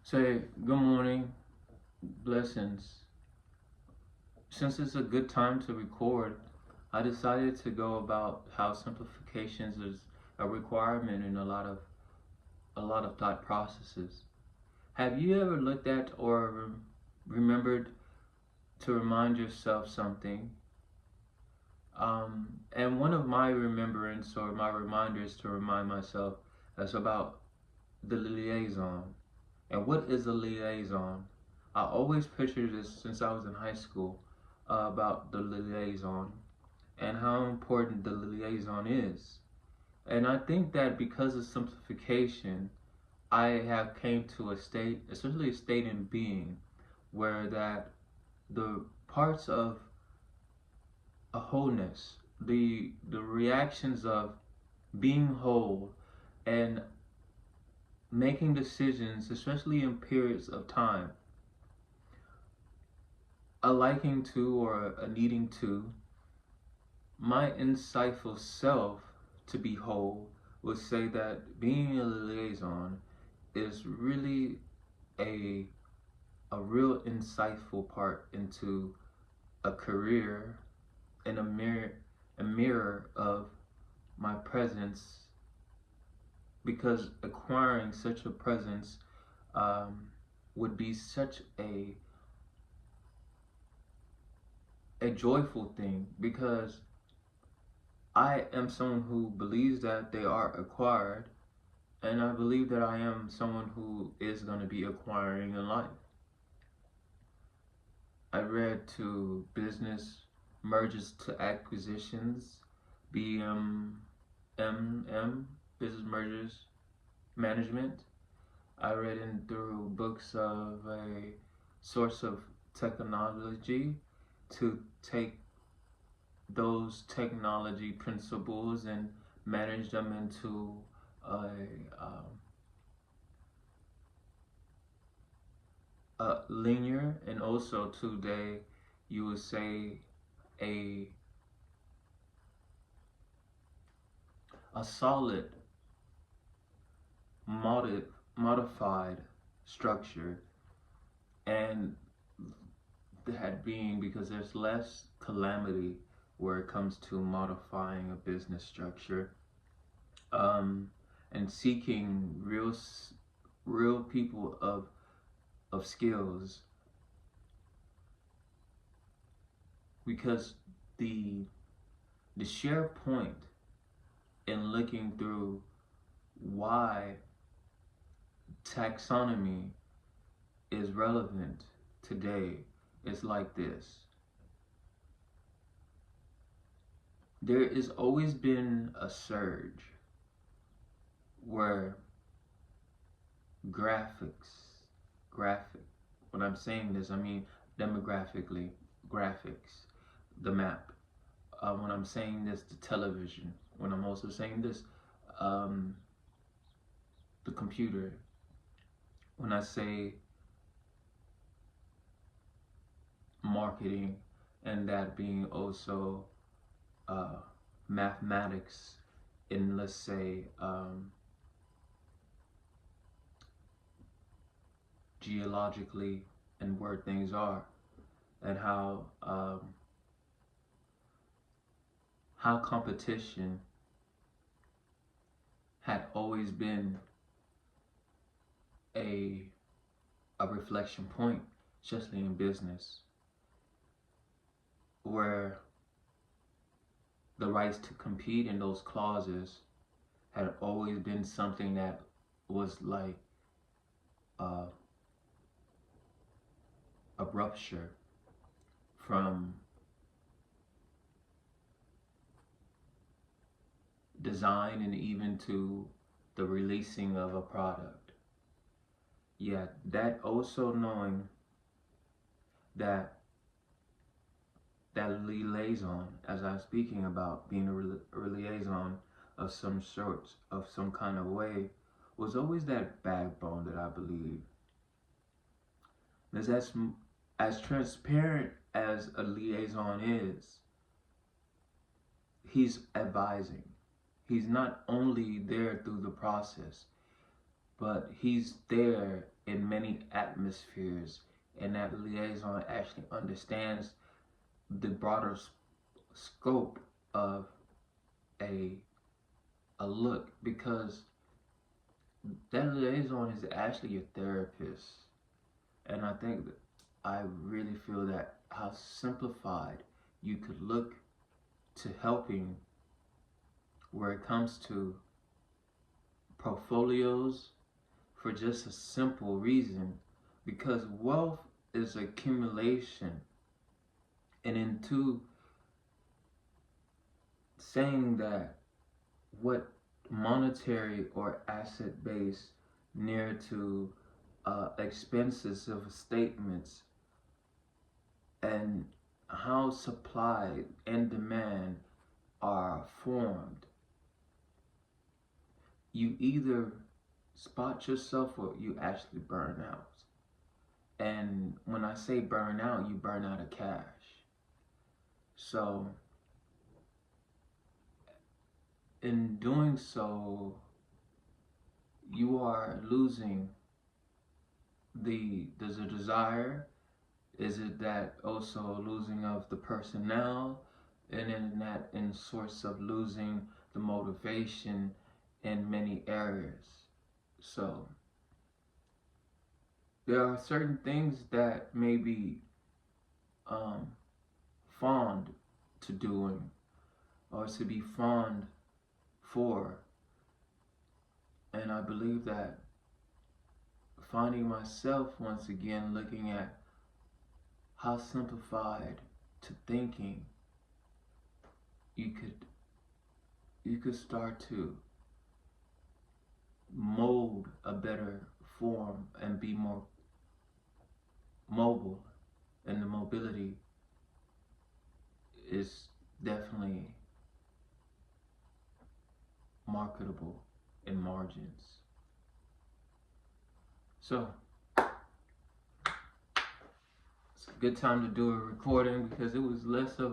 Say good morning, blessings. Since it's a good time to record, I decided to go about how simplifications is a requirement in a lot of thought processes. Have you ever looked at or remembered to remind yourself something? And one of my remembrance or my reminders to remind myself is about the liaison. And what is a liaison? I always pictured this since I was in high school about the liaison and how important the liaison is. And I think that because of simplification, I have came to a state, essentially a state in being, where that the parts of a wholeness, the reactions of being whole and making decisions, especially in periods of time, a liking to or a needing to, my insightful self to be whole would say that being a liaison is really a a real insightful part into a career and a mirror of my presence, because acquiring such a presence would be such a joyful thing, because I am someone who believes that they are acquired, and I believe that I am someone who is going to be acquiring in life. I read to business mergers to acquisitions, BMMM, business mergers management. I read in through books of a source of technology to take those technology principles and manage them into a, um, a linear, and also today you would say a a solid modified structure. And that being because there's less calamity where it comes to modifying a business structure, um, and seeking real people of skills, because the the share point in looking through why taxonomy is relevant today is like this. There has always been a surge where graphic, when I'm saying this, I mean demographically, graphics, the map. When I'm saying this, the television. When I'm also saying this, um, the computer. When I say marketing, and that being also uh, mathematics, in, let's say, geologically, and where things are, and how competition had always been a a reflection point, especially in business, where the rights to compete in those clauses had always been something that was like uh, a rupture from design and even to the releasing of a product. Yet that also knowing that that liaison, as I'm speaking about being a liaison of some sort, of some kind of way, was always that backbone that I believe. Because as transparent as a liaison is, he's advising. He's not only there through the process, but he's there in many atmospheres, and that liaison actually understands the broader scope of a a look, because that liaison is actually your therapist. And I think that I really feel that how simplified you could look to helping where it comes to portfolios, for just a simple reason, because wealth is accumulation. And into saying that what monetary or asset base near to expenses of statements, and how supply and demand are formed, you either spot yourself or you actually burn out. And when I say burn out, you burn out of cash. So in doing so, you are losing there's a desire. Is it that also losing of the personnel, and in that in source of losing the motivation in many areas? So there are certain things that may be um, fond to doing, or to be fond for, and I believe that finding myself once again looking at how simplified to thinking you could start to mold a better form and be more mobile, and the mobility is definitely marketable in margins. So it's a good time to do a recording, because it was less of